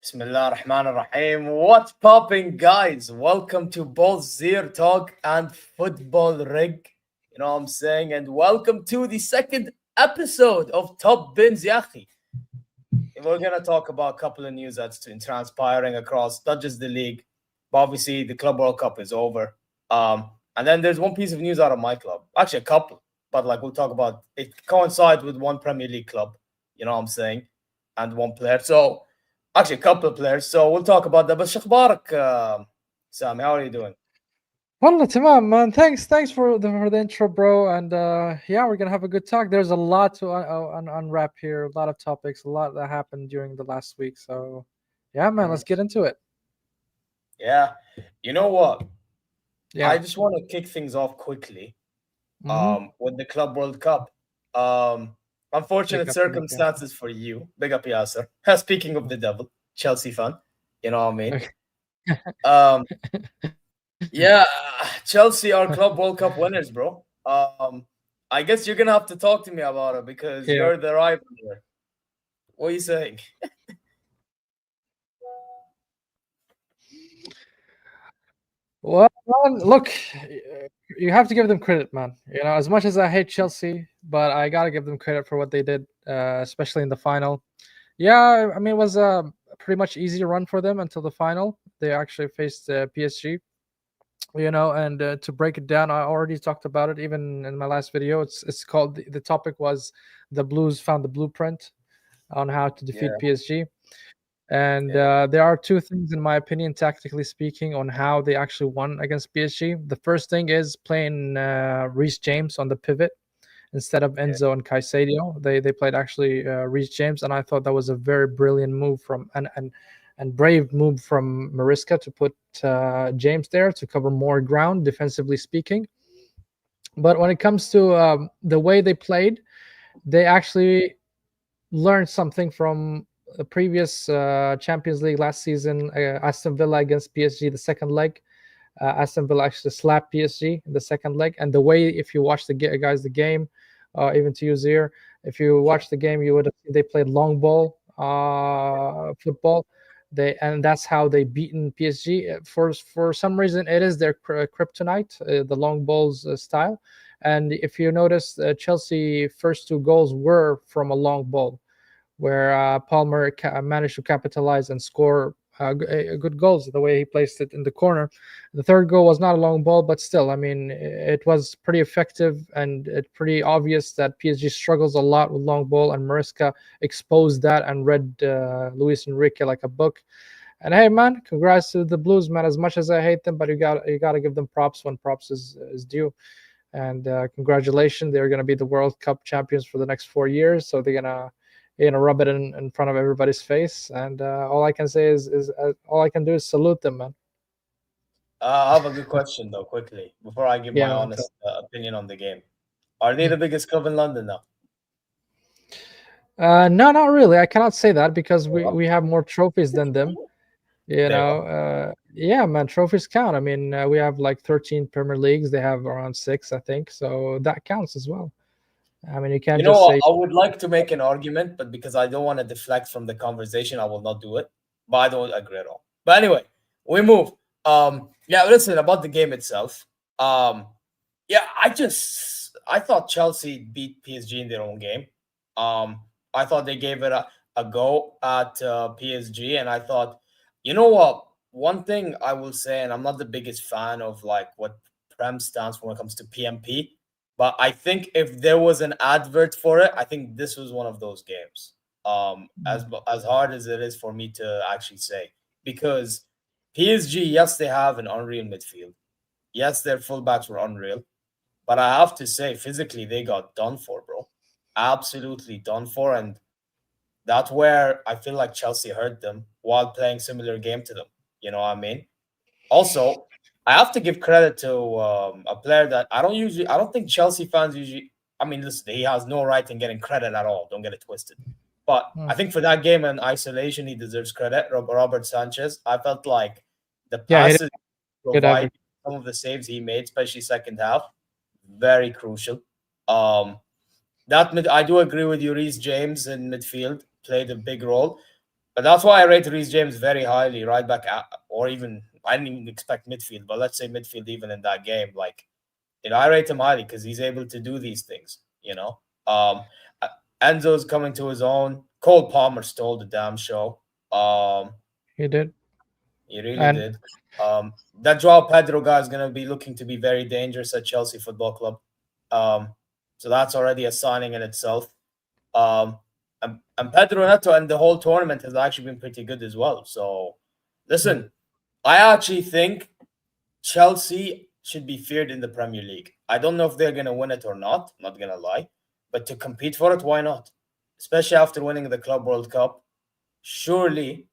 Bismillah ar-Rahman ar-Rahim. What's popping, guys? Welcome to both ZeerTalk and Football Rig. You know what I'm saying? And welcome to the second episode of Top BINS YA AKHI. We're going to talk about a couple of news that's transpiring across not just the league, but obviously the Club World Cup is over. And then there's one piece of news out of my club. Actually, a couple. But like we'll talk about it coincides with one Premier League club. You know what I'm saying? And one player. So actually, a couple of players. So we'll talk about that. But شخبارك, Sam? How are you doing? Wallah, tamam, man. Thanks for the intro, bro. And yeah, we're gonna have a good talk. There's a lot to unwrap here. A lot of topics, a lot that happened during the last week. So yeah, man, let's get into it. Yeah. You know what? I Yeah. just want to kick things off quickly Mm-hmm. with the Club World Cup. Um, Big Unfortunate up, big up, yeah. circumstances for you. Big up Yasser. Speaking of the devil, Chelsea fan. You know what I mean? Okay. Um, yeah, Chelsea are Club World Cup winners, bro. I guess you're gonna have to talk to me about it because Yeah. you're the rival here. What are you saying? Well, man, look, you have to give them credit, man. You know, as much as I hate Chelsea, but I gotta give them credit for what they did, especially in the final. Yeah, I mean, it was a pretty much easy run for them until the final. They actually faced PSG. And to break it down, I already talked about it even in my last video. It's called the topic was the Blues found the blueprint on how to defeat Yeah, PSG. And yeah, there are two things, in my opinion, tactically speaking, on how they actually won against PSG. The first thing is playing Reece James on the pivot instead of yeah, Enzo and Caicedo. They played actually Reece James, and I thought that was a very brilliant move from and brave move from Mariska to put James there to cover more ground, defensively speaking. But when it comes to the way they played, they actually learned something from the previous Champions League last season, Aston Villa against PSG, the second leg. Aston Villa actually slapped PSG in the second leg, and the way, if you watch the game, even to use here, if you yeah, watch the game, you would have seen they played long ball football. And that's how they beaten PSG. For some reason, it is their kryptonite, the long balls style. And if you notice, Chelsea first two goals were from a long ball where Palmer managed to capitalize and score good goals the way he placed it in the corner. The third goal was not a long ball, but still, I mean, it was pretty effective and it's pretty obvious that PSG struggles a lot with long ball, and Mariska exposed that and read Luis Enrique like a book. And hey, man, congrats to the Blues, man. As much as I hate them, but you got to give them props when props is due. And congratulations, they're going to be the World Cup champions for the next 4 years. So they're gonna rub it in front of everybody's face. And all I can say is all I can do is salute them, man. I have a good question though, quickly, before I give my Yeah, man. honest opinion on the game. Are they the biggest club in London now? No, not really. I cannot say that because There you we go. we have more trophies than them. There you go. Yeah, man, trophies count. I mean, we have like 13 Premier Leagues. They have around six, I think. So that counts as well. I mean, you You can't know just what? say, I would like to make an argument, but because I don't want to deflect from the conversation, I will not do it. But I don't agree at all. But anyway, we move. Yeah, listen about the game itself. Um, yeah, I thought Chelsea beat PSG in their own game. Um, I thought they gave it a go at PSG, and I thought, you know what? One thing I will say, and I'm not the biggest fan of like what Prem stands for when it comes to PMP, but I think if there was an advert for it, I think this was one of those games. As hard as it is for me to actually say, because PSG, yes, they have an unreal midfield. Yes, their fullbacks were unreal, but I have to say, physically, they got done for, bro. Absolutely done for, and that's where I feel like Chelsea hurt them while playing similar game to them. You know what I mean? Also, I have to give credit to a player that I don't think Chelsea fans usually. I mean, listen, he has no right in getting credit at all. Don't get it twisted. But I "Hmm, think for that game in isolation, he deserves credit. Robert Sanchez. I felt like the yeah, he did passes a good provide effort." some of the saves he made, especially second half, very crucial. Um, I do agree with you. Reece James in midfield played a big role. But that's why I rate Reece James very highly, right back, or even I didn't even expect midfield, but let's say midfield even in that game. Like, I rate him highly because he's able to do these things. Um, Enzo's coming to his own. Cole Palmer stole the damn show. Um, He did. he really And did. That Joao Pedro guy is going to be looking to be very dangerous at Chelsea Football Club. Um, so that's already a signing in itself. Um, and Pedro Neto and the whole tournament has actually been pretty good as well. So, listen, I actually think Chelsea should be feared in the Premier League. I don't know if they're going to win it or not, not going to lie. But to compete for it, why not? Especially after winning the Club World Cup. Surely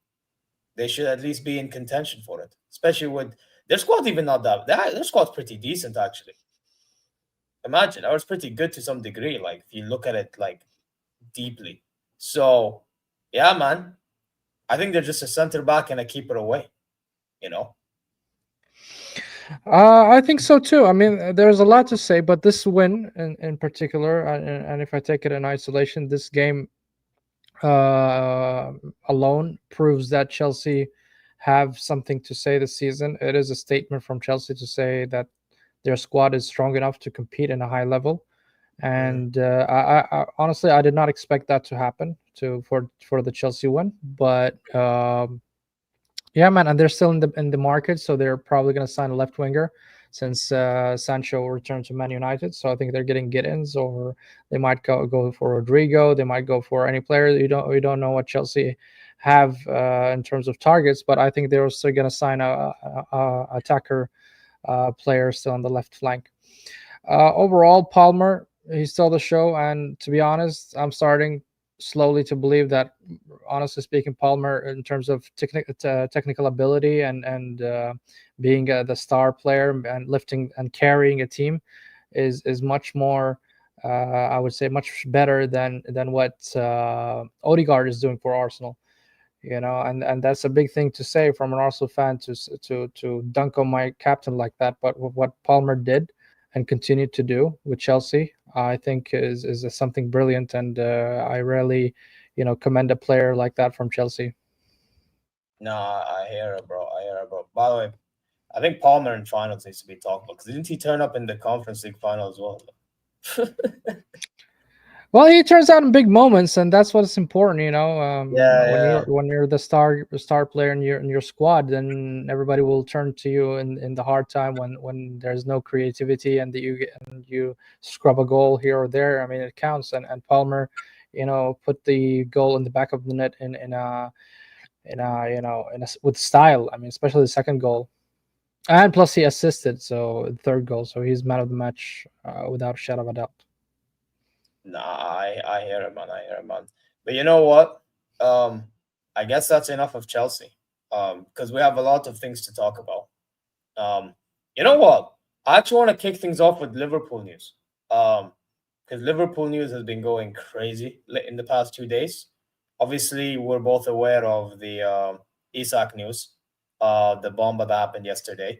they should at least be in contention for it. Especially with their squad, even not that. Their squad's pretty decent, actually. Imagine, that was pretty good to some degree. Like, if you look at it, like, deeply. So, yeah, man. I think they're just a center back and a keeper away, you know? I think so too. I mean, there's a lot to say, but this win in particular, and if I take it in isolation, this game uh, alone proves that Chelsea have something to say this season. It is a statement from Chelsea to say that their squad is strong enough to compete in a high level. Mm. And I honestly I did not expect that to happen for the Chelsea win, but yeah, man, and they're still in the market, so they're probably going to sign a left winger since Sancho returned to Man United. So I think they're getting Gittins, or they might go for Rodrigo. They might go for any player. You don't know what Chelsea have in terms of targets, but I think they're also going to sign a attacker player still on the left flank. Overall, Palmer, he's still the show, and to be honest, I'm starting slowly to believe that, honestly speaking, Palmer, in terms of technical ability and being the star player and lifting and carrying a team, is much more. I would say much better than what Odegaard is doing for Arsenal. And that's a big thing to say from an Arsenal fan to dunk on my captain like that. But what Palmer did and continued to do with Chelsea, I think is something brilliant, and I rarely, commend a player like that from Chelsea. No, I hear it, bro. I hear it, bro. By the way, I think Palmer in finals needs to be talked about because didn't he turn up in the Conference League final as well? Well, he turns out in big moments, and that's what's important. Yeah, When you're yeah. when you're the star player in your squad, then everybody will turn to you in the hard time when there's no creativity and you scrub a goal here or there. I mean, it counts. And Palmer, put the goal in the back of the net with style. I mean, especially the second goal, and plus he assisted, so the third goal. So he's man of the match without a shadow of a doubt. Nah, I hear it, man. I hear it, man. But you know what? Um, I guess that's enough of Chelsea. Because we have a lot of things to talk about. You know what? I actually want to kick things off with Liverpool news. Because Liverpool news has been going crazy in the past 2 days. Obviously, we're both aware of the Isak news, the bomb that happened yesterday.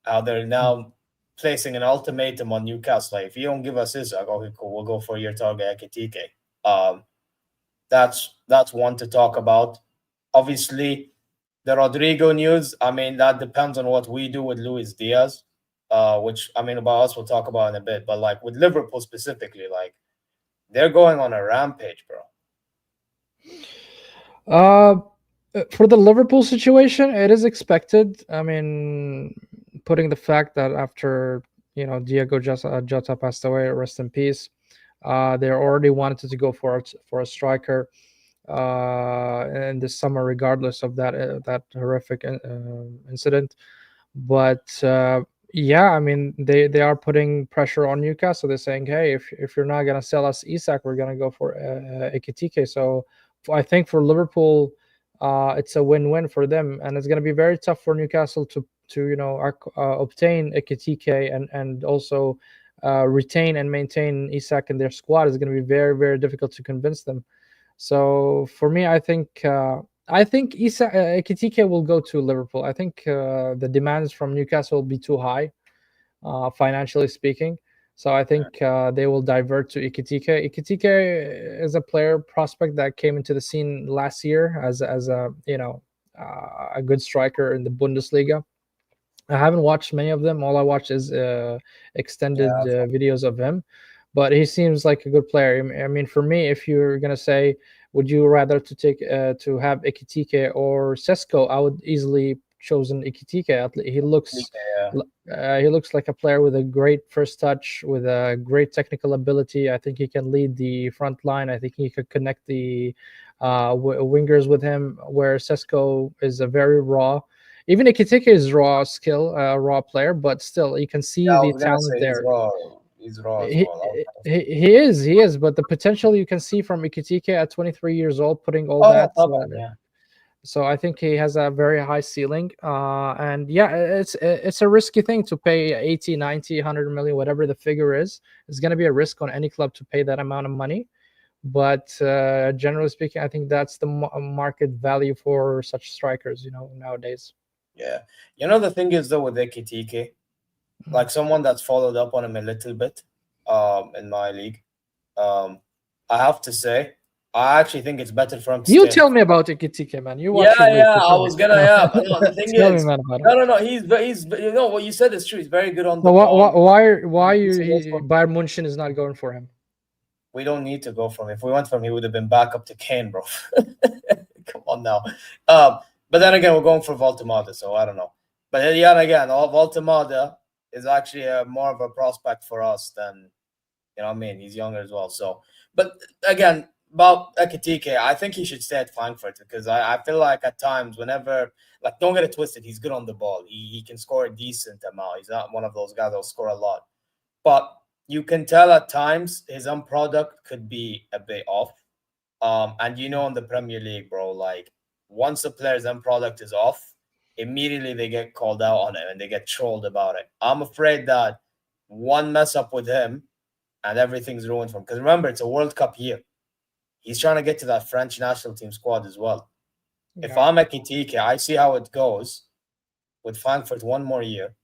How they're now placing an ultimatum on Newcastle. Like, if you don't give us Isak, okay, cool, we'll go for your target Ekitike. Um, that's one to talk about. Obviously, the Rodrigo news, I mean, that depends on what we do with Luis Diaz, which, I mean, about us, we'll talk about in a bit. But, like, with Liverpool specifically, like, they're going on a rampage, bro. Uh, for the Liverpool situation, it is expected. I mean, putting the fact that after Diego Jota passed away, rest in peace. They already wanted to go for a striker in this summer, regardless of that horrific incident. But yeah, I mean, they are putting pressure on Newcastle. They're saying, hey, if you're not gonna sell us Isak, we're gonna go for Ekitike. So I think for Liverpool, it's a win-win for them, and it's gonna be very tough for Newcastle to obtain Ekitike and also retain and maintain Isak in their squad. Is going to be very, very difficult to convince them. So for me, I think Isa Ekitike will go to Liverpool. I think the demands from Newcastle will be too high, financially speaking. So I think they will divert to Ikitike. Ikitike is a player prospect that came into the scene last year as a a good striker in the Bundesliga. I haven't watched many of them. All I watch is extended Yeah, videos of him, but he seems like a good player. I mean, for me, if you're gonna say, would you rather to have Ikitike or Sesko, I would easily chosen Ikitike. yeah, He looks like a player with a great first touch, with a great technical ability. I think he can lead the front line. I think he could connect the wingers with him. Where Sesko is a very raw, even Ikitike is raw player, but still you can see yeah. I the was gonna talent say he's there. raw. He's raw as He, well. I was gonna say. he is, but the potential you can see from Ikitike at 23 years old, putting all Oh, no, that. طبعاً, yeah, So I think he has a very high ceiling. And yeah, it's a risky thing to pay 80, 90, 100 million, whatever the figure is. It's going to be a risk on any club to pay that amount of money. But generally speaking, I think that's the market value for such strikers, nowadays. yeah. You know the thing is though with Ekitike, Mm. like someone that's followed up on him a little bit, in my league, um, I have to say, I actually think it's better for him to You stay in. tell me about Ikitike, man. You watch Yeah, his league. yeah. So I tell me. was gonna. Yeah, but no. The thing Tell me, is, man, about him. no, no, no. He's. You know what you said is true. He's very good on So the ball. why He's also- Bayern Munchen is not going for him? We don't need to go from. If we went from, he would have been back up to Kane, bro. Come on now. But then again, we're going for Voltemada, so I don't know. But yeah, again, Voltemada is actually more of a prospect for us than you know. What I mean, he's younger as well. So, but again, about Ekitike, I think he should stay at Frankfurt because I feel like at times, whenever like don't get it twisted, he's good on the ball. He can score a decent amount. He's not one of those guys that'll score a lot, but you can tell at times his own product could be a bit off. And you know, in the Premier League, bro, like once a player's end product is off, immediately they get called out on it and they get trolled about it. I'm afraid that one mess up with him and everything's ruined for him. Because remember, it's a World Cup year. He's trying to get to that French national team squad as well. If Yeah. I'm Ekitike, I see how it goes with Frankfurt one more year.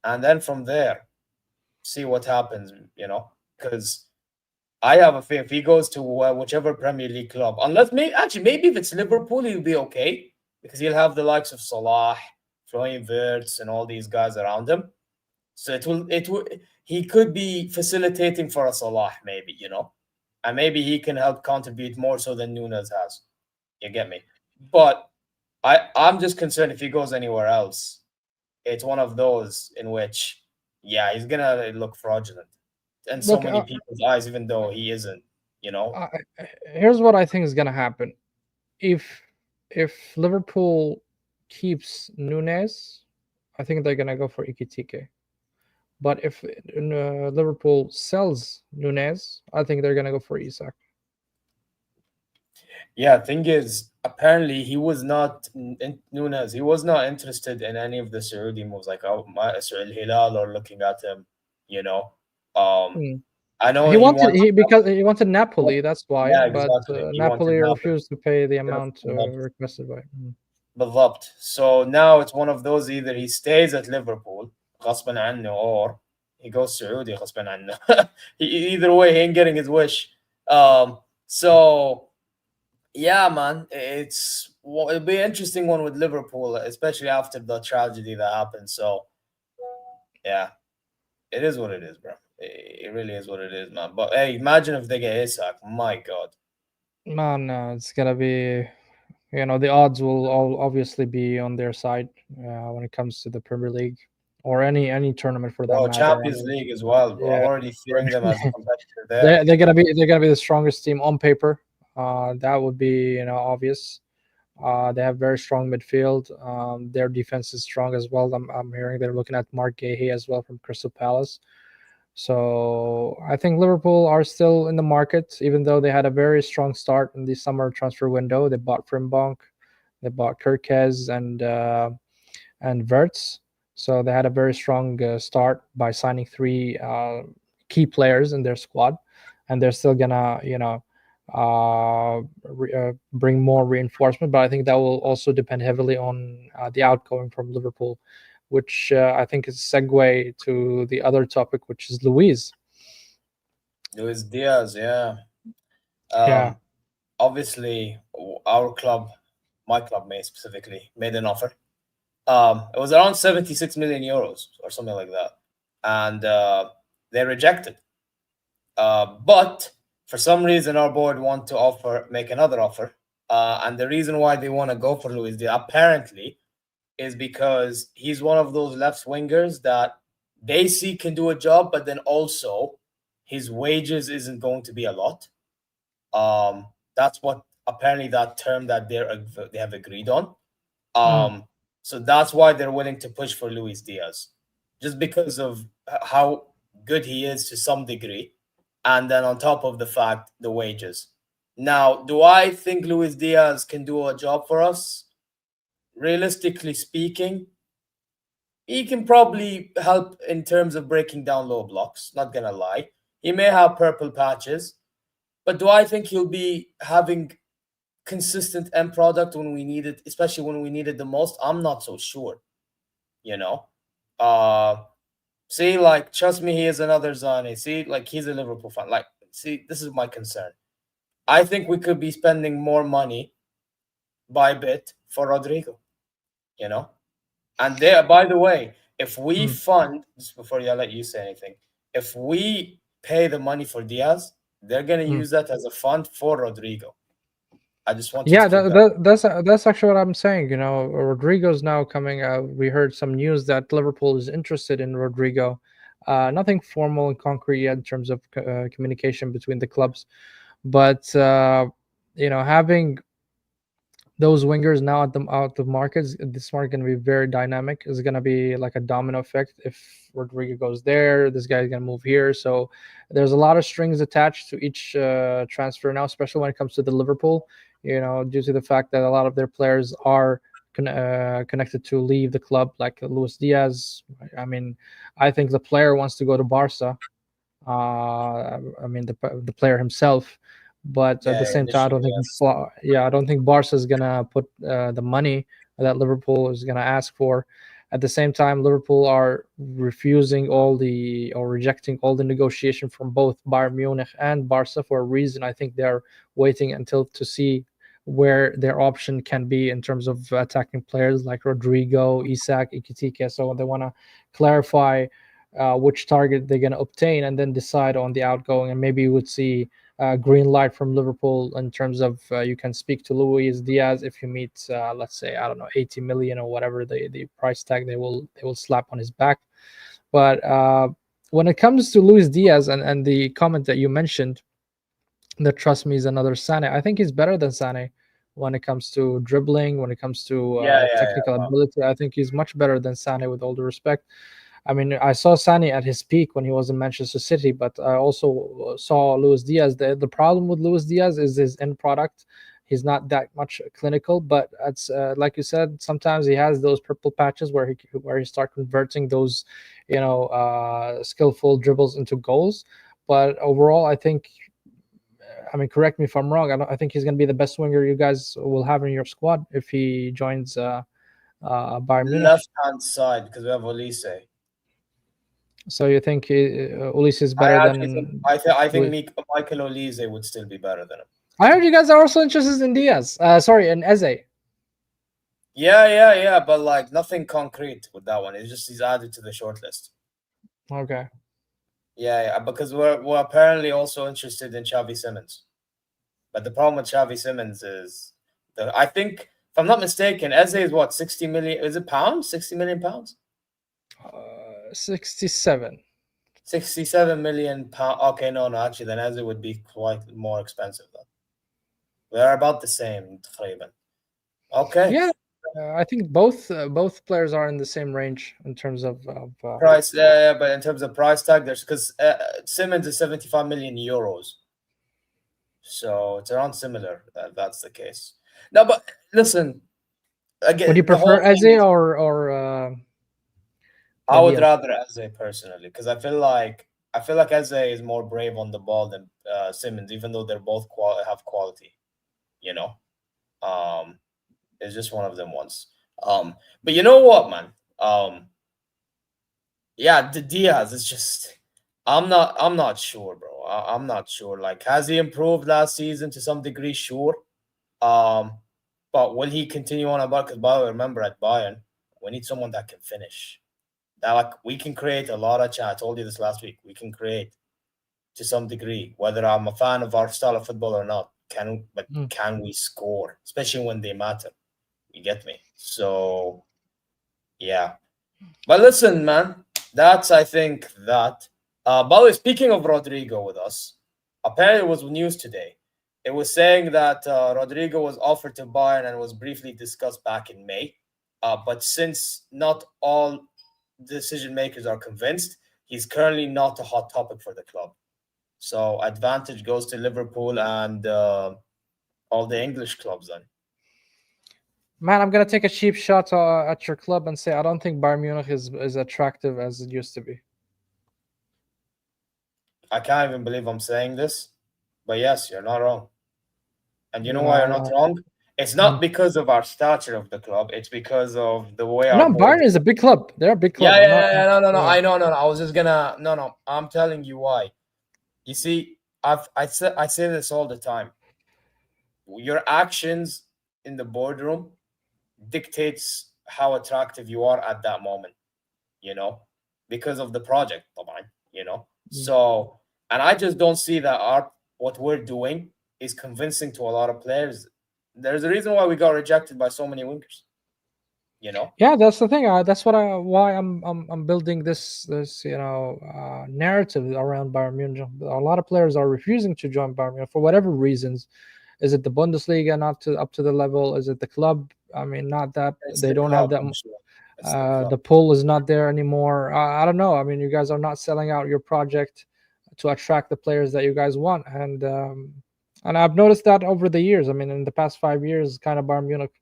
And then from there, see what happens, you know? Because I have a fear if he goes to whichever Premier League club, unless maybe if it's Liverpool, he'll be okay because he'll have the likes of Salah, Florian Wirtz, and all these guys around him. So it will he could be facilitating for a Salah, maybe, you know, and maybe he can help contribute more so than Nunes has. You get me? But I'm just concerned if he goes anywhere else, it's one of those in which, yeah, he's gonna look fraudulent in so Look, many people's eyes, even though he isn't, you know? uh, here's what I think is gonna happen. If Liverpool keeps Nunes, I think they're gonna go for Ikitike. But if Liverpool sells Nunes, I think they're gonna go for Isak. Yeah, thing is, apparently he was not Nunes. He was not interested in any of the Saudi moves, like Al Hilal or looking at him. You know, um, Hmm. I know He he wanted wants. he because he wanted Napoli. That's why, Yeah, but exactly. He wanted Napoli Napoli. refused to pay the amount requested by. بالضبط. So now it's one of those either he stays at Liverpool غصبا عنه or he goes Saudi غصبا عنه. Either way, he ain't getting his wish. So yeah, man, it'll be an interesting one with Liverpool, especially after the tragedy that happened. So yeah, it is what it is, bro. It really is what it is, man. But hey, imagine if they get Isak. My God. Man, it's gonna be, the odds will all obviously be on their side when it comes to the Premier League or any tournament for that Bro, matter. I Champions mean, League as well, bro. I'm yeah, already feeling them as a competitor there. they're gonna be the strongest team on paper. That would be obvious. They have very strong midfield. Their defense is strong as well. I'm hearing they're looking at Mark Gahey as well from Crystal Palace. So I think Liverpool are still in the market, even though they had a very strong start in the summer transfer window. They bought Frimpong, they bought Kirkez and Verts. So they had a very strong start by signing three key players in their squad, and they're still gonna bring more reinforcement. But I think that will also depend heavily on the outgoing from Liverpool. which I think is a segue to the other topic, which is Luis. Luis Diaz, yeah. Yeah. Um, Obviously, our club, my club, may specifically made an offer. It was around 76 million euros or something like that, and they rejected. But for some reason, our board want to make another offer. And the reason why they want to go for Luis Diaz apparently is because he's one of those left wingers that they see can do a job, but then also his wages isn't going to be a lot. That's what apparently that term that they have agreed on. Mm. So that's why they're willing to push for Luis Diaz, just because of how good he is to some degree, and then on top of the fact the wages. Now, do I think Luis Diaz can do a job for us? Realistically speaking, he can probably help in terms of breaking down low blocks. Not gonna lie, he may have purple patches, but do I think he'll be having consistent end product when we need it, especially when we need it the most? I'm not so sure. You know, uh, see, like, trust me, he is another Zane. See, like, he's a Liverpool fan. Like, see, this is my concern. I think we could be spending more money by bit for Rodrigo. You know, and there, by the way, if we Mm. fund, just before I let you say anything, if we pay the money for Diaz, they're gonna Mm. use that as a fund for Rodrigo. I just want you to Yeah, keep that. that's actually what I'm saying. You know, Rodrigo's now coming out. We heard some news that Liverpool is interested in Rodrigo. Nothing formal and concrete yet in terms of communication between the clubs, but having those wingers now at the out of markets, this market going to be very dynamic. It's going to be like a domino effect. If Rodrigo goes there, this guy's going to move here. So there's a lot of strings attached to each transfer now, especially when it comes to the Liverpool. Due to the fact that a lot of their players are connected to leave the club, like Luis Diaz. I mean, I think the player wants to go to Barca. I mean the player himself, but at Yeah, the same time, initially, yes. I don't think Barca is gonna put the money that Liverpool is gonna ask for. At the same time, Liverpool are refusing all the or rejecting all the negotiation from both Bayern Munich and Barca for a reason. I think they're waiting until to see where their option can be in terms of attacking players like Rodrigo, Isak, Ikitike. So they want to clarify which target they're going to obtain and then decide on the outgoing. And maybe you would see green light from Liverpool in terms of you can speak to Luis Diaz if you meet, let's say, I don't know, 80 million or whatever the price tag they will slap on his back. But when it comes to Luis Diaz and the comment that you mentioned, that trust me is another Sane. I think he's better than Sane when it comes to dribbling, when it comes to Yeah, yeah, yeah. technical Wow. ability. I think he's much better than Sane, with all due respect. I mean, I saw Sane at his peak when he was in Manchester City, but I also saw Luis Diaz. The problem with Luis Diaz is his end product. He's not that much clinical, but it's like you said, sometimes he has those purple patches where he start converting those, skillful dribbles into goals. But overall, I think, I mean, correct me if I'm wrong. I think he's going to be the best winger you guys will have in your squad if he joins Bayern Munich. Left hand side because we have Olise. So you think Ulis is better I actually think than I think Luis? Michael Olise would still be better than him. I heard you guys are also interested in Diaz. Sorry, in Eze. Yeah, yeah, yeah, but like nothing concrete with that one. It's just he's added to the short list. Okay. Yeah, yeah, because we're apparently also interested in Xavi Simmons. But the problem with Xavi Simmons is I think if I'm not mistaken, Eze is what, 60 million, is it pounds? 60 million pounds? 67. 67 million pound. Okay, no, no, actually then Eze would be quite more expensive though. They're about the same, تقريبا. Okay. Yeah, I think both players are in the same range in terms of Price, yeah, but in terms of price tag, there's because Simmons is 75 million euros, so it's around similar. That's the case. No, but listen, Would you again, the prefer whole thing Eze is or I would Diaz? rather Eze personally because I feel like Eze is more brave on the ball than Simmons, even though they're both have quality. You know, um, it's just one of them ones. But you know what, man? Um, yeah, the Diaz is just. I'm not sure, bro. I'm not sure. Like, has he improved last season to some degree? Sure. Um, but will he continue on about? Because by the way, remember at Bayern, we need someone that can finish. That like we can create a lot of chat. I told you this last week. We can create to some degree, whether I'm a fan of our style of football or not. Mm. Can we score, especially when they matter? You get me? So yeah. But listen, man, that's I think that. By the way, speaking of Rodrigo with us, apparently it was news today. It was saying that Rodrigo was offered to Bayern and was briefly discussed back in May. But since not all decision makers are convinced, he's currently not a hot topic for the club. So advantage goes to Liverpool and all the English clubs. Then Man, I'm gonna take a cheap shot at your club and say I don't think Bayern Munich is attractive as it used to be. I can't even believe I'm saying this, but yes, you're not wrong. And you know You know, why you're not wrong? It's mm. not because of our stature of the club. It's because of the way our No, board. Bayern is a big club. They're a big club. Yeah, I'm yeah, not. yeah, yeah. No, no, no. Yeah. I know, no, no. I was just gonna. No, no. I'm telling you why. You see, I say this all the time. Your actions in the boardroom dictates how attractive you are at that moment. You know, because of the project, طبعاً, you know. Mm. So, and I just don't see that our what we're doing is convincing to a lot of players. There's a reason why we got rejected by so many wingers. You know, Yeah, that's the thing. That's why I'm building this narrative around Bayern Munich. A lot of players are refusing to join Bayern Munich for whatever reasons. Is it the Bundesliga not to up to the level? Is it the club? I mean, not that it's they the don't have club. that. I'm sure it's the club. The pull is not there anymore. I don't know. I mean, you guys are not selling out your project to attract the players that you guys want, and I've noticed that over the years. I mean, in the past 5 years, kind of Bayern Munich,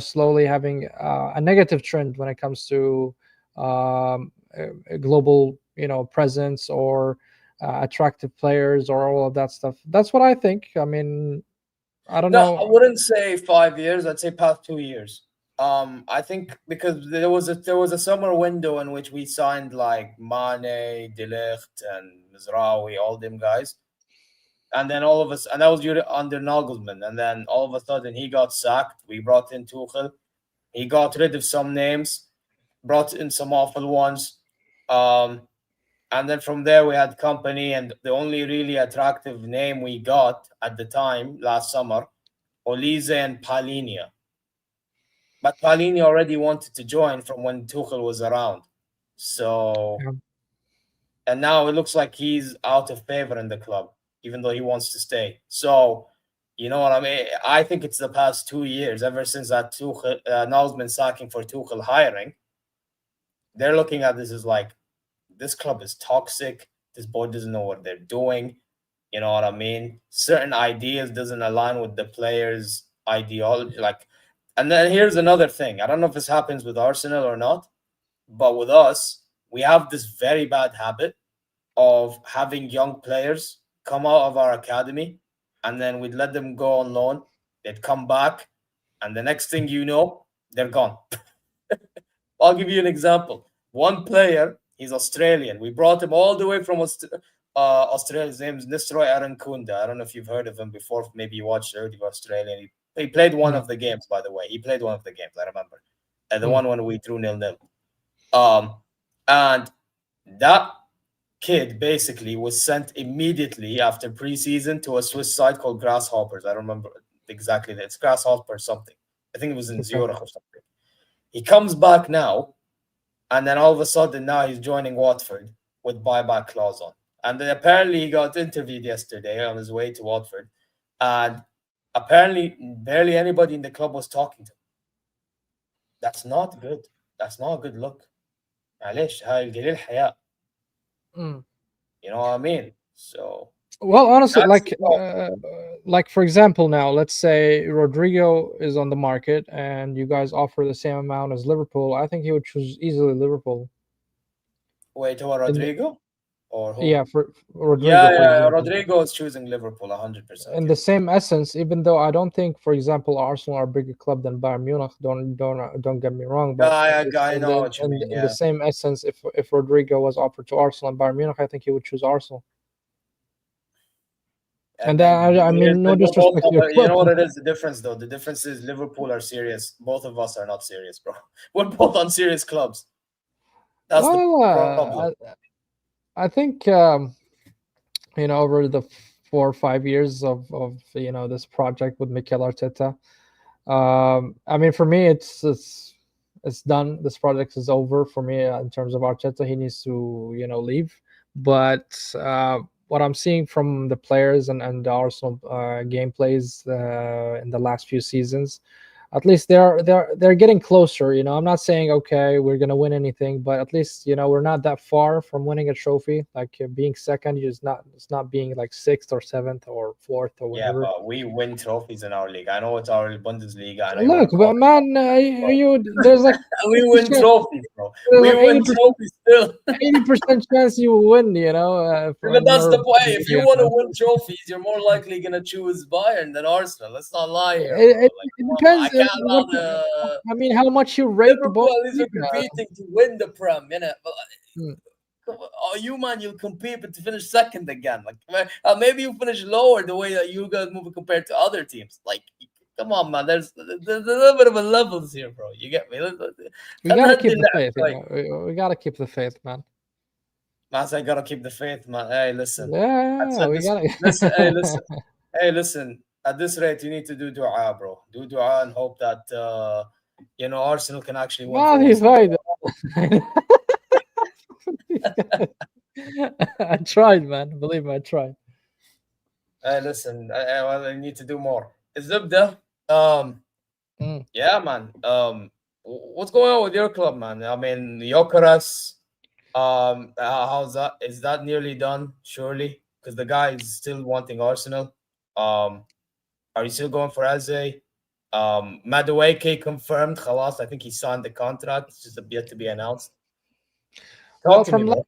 slowly having a negative trend when it comes to a global, presence or attractive players or all of that stuff. That's what I think. I mean, I don't No, I know. wouldn't say 5 years. I'd say past 2 years. I think because there was a summer window in which we signed like Mane, Delicht, and Mizraoui, all them guys, and then all of us, and that was under Nagelsmann, and then all of a sudden he got sacked. We brought in Tuchel. He got rid of some names, brought in some awful ones. Um, and then from there we had company, and the only really attractive name we got at the time last summer, Olise and Palinia. But Palini already wanted to join from when Tuchel was around. So, Um, and now it looks like he's out of favor in the club, even though he wants to stay. So, you know what I mean? I think it's the past 2 years, ever since that Tuchel, Nagelsmann sacking for Tuchel hiring, they're looking at this as like, this club is toxic. This board doesn't know what they're doing. You know what I mean? Certain ideas doesn't align with the players' ideology. Like, and then here's another thing. I don't know if this happens with Arsenal or not, but with us, we have this very bad habit of having young players come out of our academy, and then we'd let them go on loan. They'd come back, and the next thing you know, they're gone. I'll give you an example. One player, he's Australian. We brought him all the way from Australia. His name is Nisroy Arankunda. I don't know if you've heard of him before. Maybe you watched Early Australian. He played one mm, of the games, by the way. He played one of the games, I remember. The mm. one when we drew 0-0. Um, and that kid basically was sent immediately after preseason to a Swiss side called Grasshoppers. I don't remember exactly that. It's Grasshopper something. I think it was in Okay. Zurich or something. He comes back now, and then all of a sudden now he's joining Watford with buyback clause on. And then apparently he got interviewed yesterday on his way to Watford, and apparently barely anybody in the club was talking to him. That's not good. That's not a good look. معلش هاي القليل حياة. Mm. You know what I mean? So Well, honestly, that's the problem. like for example, now let's say Rodrigo is on the market and you guys offer the same amount as Liverpool. I think he would choose easily Liverpool. Wait, to In Rodrigo? or who? Yeah, for Rodrigo, Yeah, for yeah. example. Rodrigo is choosing Liverpool 100%. In Yeah. the same essence, even though I don't think, for example, Arsenal are a bigger club than Bayern Munich. Don't get me wrong, but I know what you mean. in the Yeah. same essence, if Rodrigo was offered to Arsenal and Bayern Munich, I think he would choose Arsenal. And Maybe, but I mean, no we're both. disrespect to your You club. know what it is? The difference, though. The difference is Liverpool are serious. Both of us are not serious, bro. We're both on serious clubs. That's the Well, problem. I think over the 4 or 5 years of this project with Mikel Arteta. I mean, for me, it's done. This project is over for me in terms of Arteta. He needs to leave. But what I'm seeing from the players and the Arsenal gameplays in the last few seasons, at least they're getting closer. I'm not saying okay we're gonna win anything, but at least we're not that far from winning a trophy. Like being second is not it's not being like sixth or seventh or fourth or Yeah, whatever. but we win trophies in our league. I know it's our Bundesliga. I know you want Look, to call but man, there's like it. We win trophies, bro. there's We like win 80%, trophies still. 80% chance you will win. But From that's your the point. If you media. want to win trophies, you're more likely gonna choose Bayern than Arsenal. Let's not lie here, bro. Like, It come on, man. I depends on can't what allow the I mean. How much you rate Liverpool both at least are teams. competing to win the Prem, innit? But Hmm. oh, you man, you'll compete but to finish second again. Like maybe you finish lower the way that you guys move compared to other teams. Like, come on, man. There's a little bit of a levels here, bro. You get me? We gotta keep the faith. Like, We gotta keep the faith, man. man, I gotta keep the faith, man. Hey, listen. That's Yeah, at we this. gotta. Listen, hey, listen. Hey, listen. At this rate, you need to do du'a, bro. Do du'a and hope that Arsenal can actually win ما for في once in a فايدة. while. I tried, man. Believe me, I tried. Hey, listen. I need to do more. Zubda. Um. Mm. Yeah, man. What's going on with your club, man? I mean, Jokeres. How's that? Is that nearly done? Surely, because the guy is still wanting Arsenal. Um, are you still going for Eze? Madueke confirmed. Khalas, I think he signed the contract. It's just yet to be announced. Well, Talk to me, bro.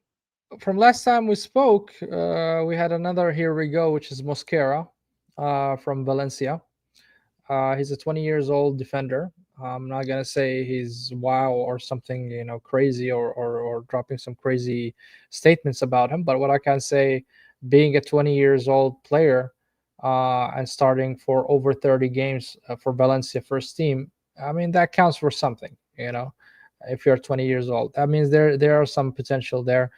from last time we spoke, we had another here we go, which is Mosquera, from Valencia. He's a 20 years old defender. I'm not gonna say he's wow or something, crazy or dropping some crazy statements about him. But what I can say, being a 20 years old player and starting for over 30 games for Valencia first team, I mean that counts for something. If you're 20 years old, that means there are some potential there.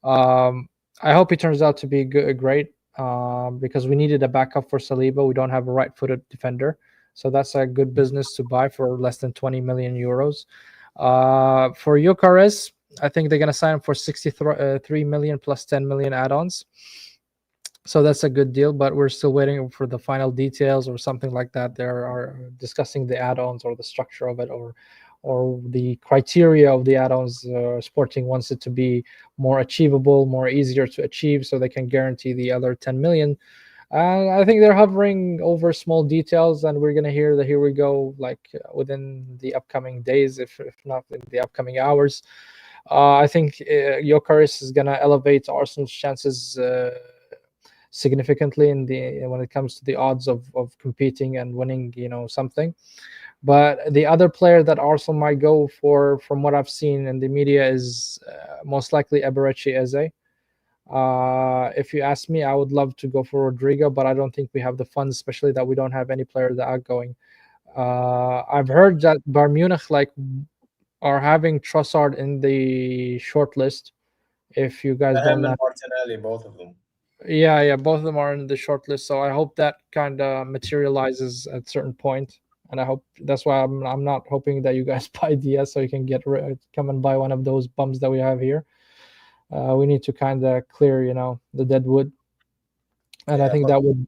Um, I hope he turns out to be great because we needed a backup for Saliba. We don't have a right-footed defender, so that's a good business to buy for less than 20 million euros. For Gyökeres, I think they're gonna sign him for 63 million plus 10 million add-ons. So that's a good deal, but we're still waiting for the final details or something like that. They are discussing the add-ons or the structure of it, or the criteria of the add-ons. Sporting wants it to be more achievable, more easier to achieve, so they can guarantee the other 10 million. And I think they're hovering over small details, and we're gonna hear the here we go like within the upcoming days, if not in the upcoming hours. I think Gyökeres is gonna elevate Arsenal's chances significantly in the when it comes to the odds of competing and winning something. But the other player that Arsenal might go for, from what I've seen in the media, is most likely Eberechi Eze. If you ask me, I would love to go for Rodrigo, but I don't think we have the funds, especially that we don't have any player that are going. I've heard that Bayern Munich are having Trossard in the short list. If you guys don't Him and know, Martinelli, both of them. yeah, both of them are in the short list. So I hope that kind of materializes at certain point, and I hope that's why I'm not hoping that you guys buy DS so you can come and buy one of those bums that we have here. We need to kind of clear, the dead wood, and I Yeah, think but that would,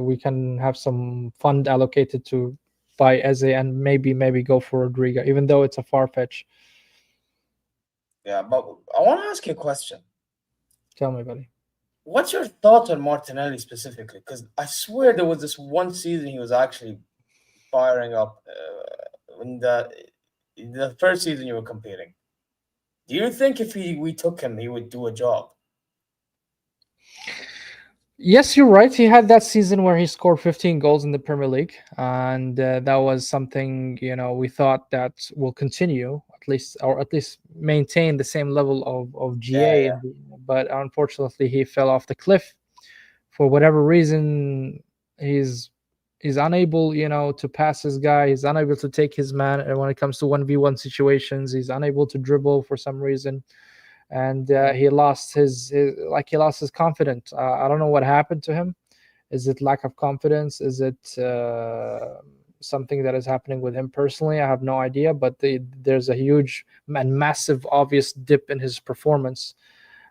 we can have some fund allocated to buy Eze and maybe go for Rodrigo, even though it's a far fetch. yeah, but I want to ask you a question. Tell me, buddy. What's your thought on Martinelli specifically? Because I swear there was this one season he was actually firing up in the first season you were competing. Do you think if we took him, he would do a job? Yes, you're right. He had that season where he scored 15 goals in the Premier League, and that was something we thought that will continue at least, or at least maintain the same level of Yeah, GA. But unfortunately, he fell off the cliff for whatever reason. He's he's unable, to pass his guy. He's unable to take his man when it comes to 1v1 situations. He's unable to dribble for some reason, and yeah. he lost he lost his confidence. I don't know what happened to him. Is it lack of confidence? Is it something that is happening with him personally? I have no idea, but there's a huge and massive obvious dip in his performance.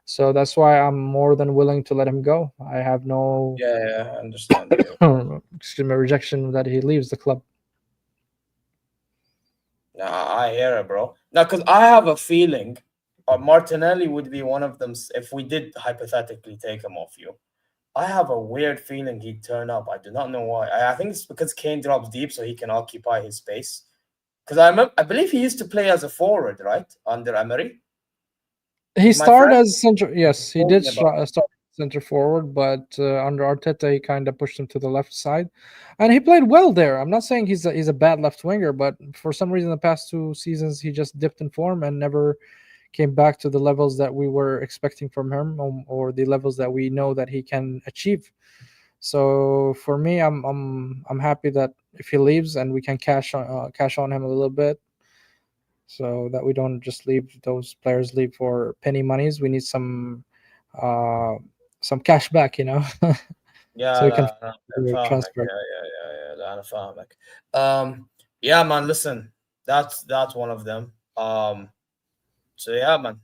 So that's why I'm more than willing to let him go. I have no Yeah, yeah, I understand. Yeah. excuse me, rejection that he leaves the club. Nah, I hear it, bro. Now, because I have a feeling Martinelli would be one of them if we did hypothetically take him off you. I have a weird feeling he'd turn up. I do not know why. I think it's because Kane drops deep so he can occupy his space. Because I believe he used to play as a forward, right? Under Emery. He My started friend as center. Yes, he told did me about. start center forward, but under Arteta, he kind of pushed him to the left side, and he played well there. I'm not saying he's a bad left winger, but for some reason, the past 2 seasons, he just dipped in form and never came back to the levels that we were expecting from him, or the levels that we know that he can achieve. So for me, I'm happy that if he leaves and we can cash on him a little bit, so that we don't just leave those players leave for penny monies. We need uh some cash back, so Yeah, we can لا أنا فاهمك. transfer. لا أنا فاهمك. Yeah, man. Listen, that's one of them. So yeah, man.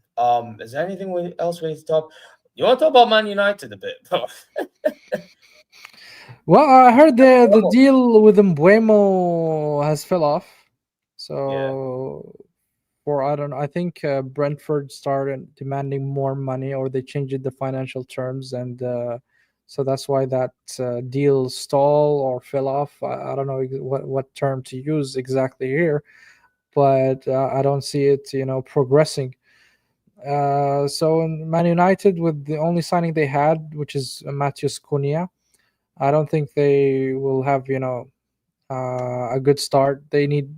Is there anything else we need to talk? You want to talk about Man United a bit? Well, I heard the deal with Mbuemo has fell off. Yeah, So for I don't know, I think Brentford started demanding more money, or they changed the financial terms, and so that's why that deal stall or fell off. I don't know what term to use exactly here, but I don't see it, progressing. So in Man United, with the only signing they had, which is Matheus Cunha, I don't think they will have, a good start. They need,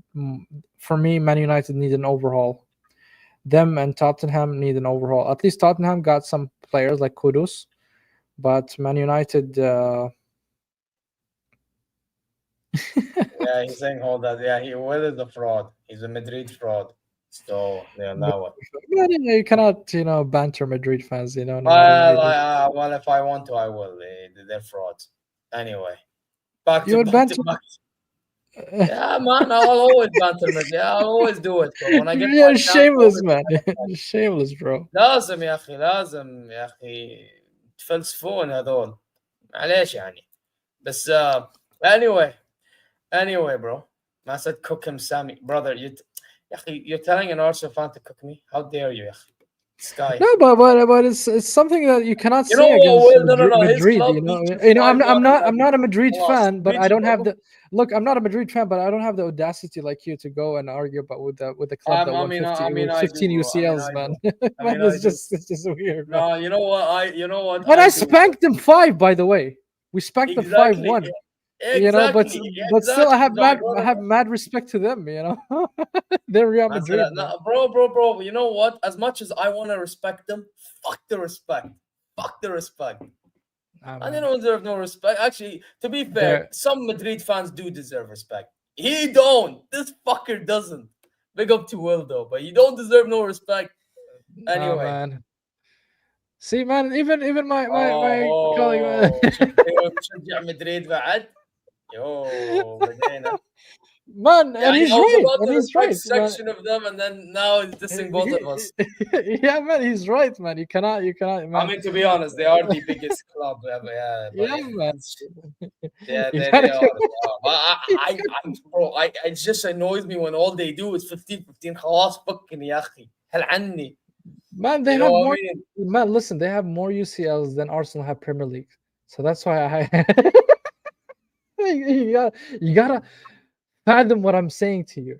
for me, Man United need an overhaul. Them and Tottenham need an overhaul. At least Tottenham got some players like Kudus, but Man United, yeah. He's saying all that. Yeah, he Will is a fraud. He's a Madrid fraud. So yeah, now what? you cannot, banter Madrid fans. No matter what Well, you do, well, if I want to, I will. They're frauds. Anyway, back you to would back to banter. back. Yeah, man, I'll always banter Madrid. Yeah, I'll always do it. But when I get my You're chance, I'll shameless, man. respect. You're shameless, bro. لازم يا اخي، لازم يا اخي تفلسفون هذول. معليش يعني. بس anyway, bro. I said cook him, Sammy. Brother, يا اخي, you're telling an Arsenal fan to cook me? How dare you, يا اخي? This guy. No, but it's something that you cannot You know say what? against Well, no, no, no. His Madrid. club beat you I'm not, 5-1 I'm not a Madrid خلاص. fan, but I Luigi, don't have bro. the look. I'm not a Madrid fan, but I don't have the audacity like you to go and argue about with the club that I won mean, 50 with I do, 15 bro. UCLs, I do. man. I Man, mean, I do. it's just weird, man. No, you know what And I I do, bro. spanked them 5, by the way. We spanked them five Exactly. one. But Exactly. still, Exactly. So I I gotta. have mad respect to them. They're Real مثلا Madrid, man. no, bro. You know what? As much as I want to respect them, fuck the respect. Fuck the respect. Ah, And they man. don't deserve no respect. Actually, to be fair, They're some Madrid fans do deserve respect. He don't. This fucker doesn't. Big up to Will though, but he don't deserve no respect. ah, Anyway. man. See, man, even my colleague, man. اوه شفت كيف بشجع مدريد بعد؟ يو بدينا. Man, and يعني he's I was right, about and to he's respect right, man. section of them and then now it's dissing both of us. Yeah, man, he's right, man. You cannot, I man. mean, to be honest, they are the biggest club ever. Yeah, but Yeah, man. yeah, You they gotta, are. They are. But bro, it just annoys me when all they do is 15, 15. خلاص فكني يا أخي. هل عني. man. They You know have what I more. mean? Man, listen, they have more UCLs than Arsenal have Premier League. So that's why I. you gotta fathom what I'm saying to you.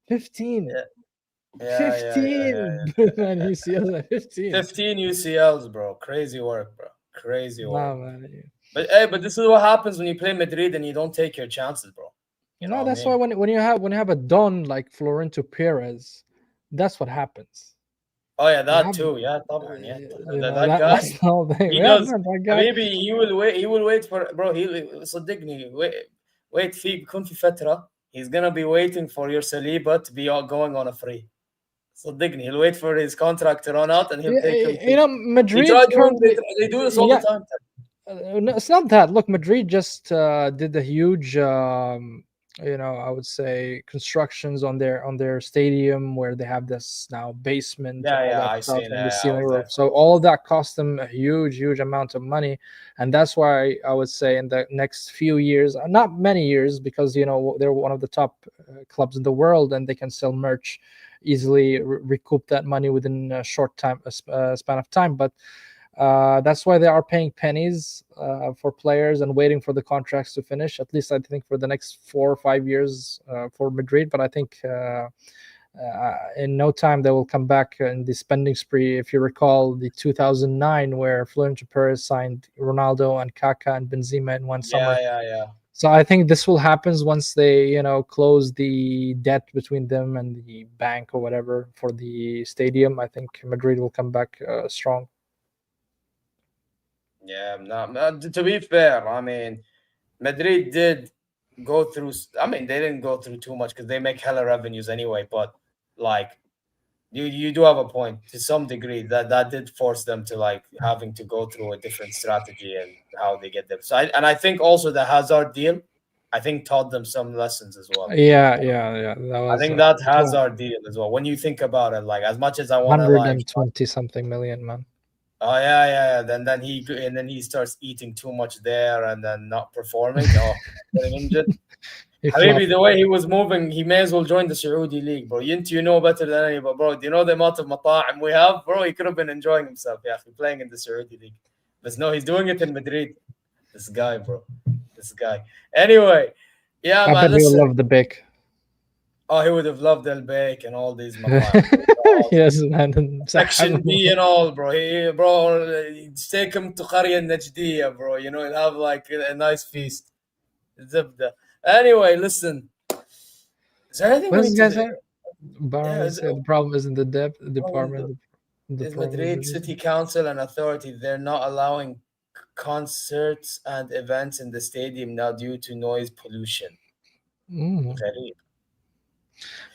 15. Yeah. Yeah, yeah, yeah, yeah, 15 yeah. man, UCLs at 15. 15 UCLs, bro. Crazy work, bro. Crazy Nah, work. man. But hey, but this is what happens when you play Madrid and you don't take your chances, bro. You know No, what I that's why mean? when you have a don like Florento Perez, that's what happens. Oh yeah, You that have, too. Yeah, طبعا. Yeah, that that guy. that's the whole thing. He Yeah, knows. man, that guy. Maybe he will wait. He will wait for bro. صدقني wait في بيكون في فترة. He's gonna be waiting for your Saliba to be going on a free. صدقني, he'll wait for his contract to run out and he'll Yeah, take him. He Madrid tried doing. currently. They do this all the Yeah, time. no, it's not that. Look, Madrid just did the huge, I would say constructions on their stadium where they have this now basement and Yeah, all yeah, that I stuff seen. and the I ceiling was there roof. for So all of that cost them a huge, huge amount of money, and that's why I would say in the next few years, not many years, because they're one of the top clubs in the world and they can sell merch easily, recoup that money within a short time, span of time, but. That's why they are paying pennies for players and waiting for the contracts to finish. At least I think for the next 4 or 5 years for Madrid. But I think in no time they will come back in the spending spree. If you recall the 2009 where Florentino Perez signed Ronaldo and Kaká and Benzema in one yeah, summer. yeah, yeah. So I think this will happen once they, close the debt between them and the bank or whatever for the stadium. I think Madrid will come back strong. Yeah, no, to be fair, I mean, Madrid did go through. I mean, they didn't go through too much because they make hella revenues anyway. But like, you do have a point to some degree that did force them to like having to go through a different strategy and how they get there. So I think also the Hazard deal, I think taught them some lessons as well. Yeah, yeah, yeah. That I was think that yeah, Hazard deal as well. When you think about it, like as much as I want to hundred like and twenty something million, man. oh yeah, yeah, yeah. Then he starts eating too much there and then not performing. Oh, getting injured. He Habibi, flopped. the way he was moving, he may as well join the Saudi league, bro. You know better than anybody, bro. Do you know the amount of mata'im we have, bro? He could have been enjoying himself, yeah, playing in the Saudi league. But no, he's doing it in Madrid. This guy, bro. This guy. Anyway, yeah, I man. bet he will Listen. love the bake. Oh, he would have loved El Bake and all these mata'im. Yes, man. Section B and all, bro. Take him to Qarya Najdiya, bro. He'll have like a nice feast. Zibda. Anyway, listen. Is there anything What we does need this to guy do? say? Yeah, Baron said the problem isn't the debt oh, department. The is problem is the Madrid City Council and authority, they're not allowing concerts and events in the stadium now due to noise pollution. Mm. غريب.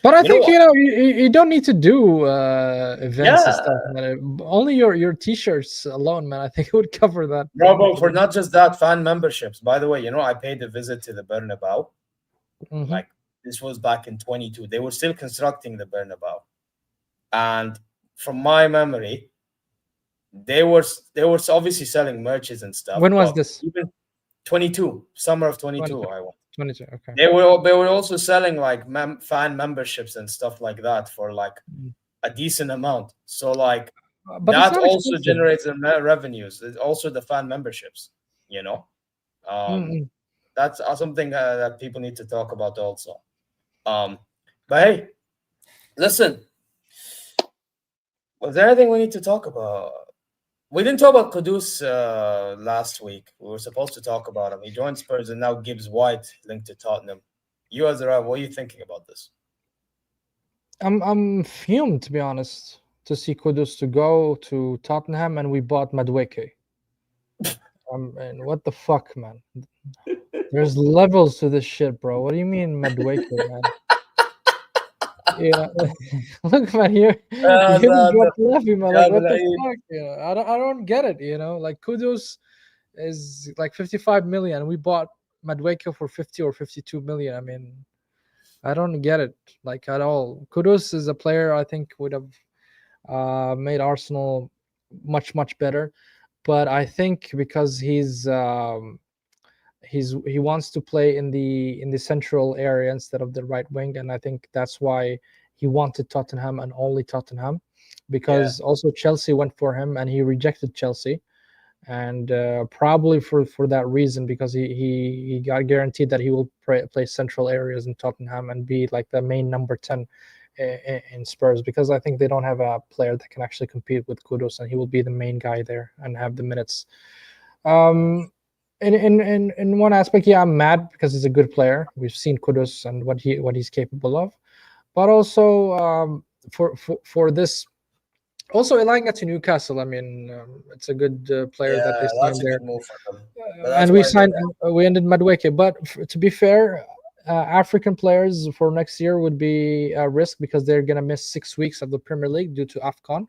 But I You know think what? you don't need to do events and Yeah, stuff, man. Only your t-shirts alone, man. I think it would cover that pretty Robo, much. for not just that, fan memberships. By the way, I paid a visit to the Bernabeu. Mm-hmm. Like, this was back in 22. They were still constructing the Bernabeu. And from my memory, they were obviously selling merches and stuff, When was but this? even 22, summer of 22, 22. I went. 22. Okay. They were also selling like fan memberships and stuff like that for like Mm. a decent amount. So like But it's that not also expensive. generates revenues. It's also the fan memberships, you know. Um, Mm-mm. that's something that people need to talk about also. But hey, listen, was there anything we need to talk about? We didn't talk about Kudus last week. We were supposed to talk about him. He joined Spurs and now Gibbs White linked to Tottenham. You, Azra, what are you thinking about this? I'm fumed, to be honest, to see Kudus to go to Tottenham and we bought Madueke. And what the fuck, man? There's levels to this shit, bro. What do you mean Madueke, man? Yeah, look, man, you هذا even هذا dropped Levy, man. يا Like, ابو what the العيد. fuck? I don't get it. Like Kudus is like 55 million. We bought Madueke for 50 or 52 million. I mean, I don't get it like at all. Kudus is a player I think would have made Arsenal much better, but I think because he wants to play in the central area instead of the right wing, and I think that's why he wanted Tottenham and only Tottenham, Yeah, because also Chelsea went for him and he rejected Chelsea, and probably for that reason, because he got guaranteed that he will play central areas in Tottenham and be like the main number 10 in Spurs, because I think they don't have a player that can actually compete with Kudus, and he will be the main guy there and have the minutes. Um, in one aspect, yeah, I'm mad because he's a good player. We've seen Kudus and what he's capable of, but also for this. Also, Elanga to Newcastle. I mean, it's a good player that they Yeah, signed that's a there, good move for them. But and that's we why they signed. We ended Madueke, but to be fair, African players for next year would be a risk because they're gonna miss 6 weeks of the Premier League due to Afcon.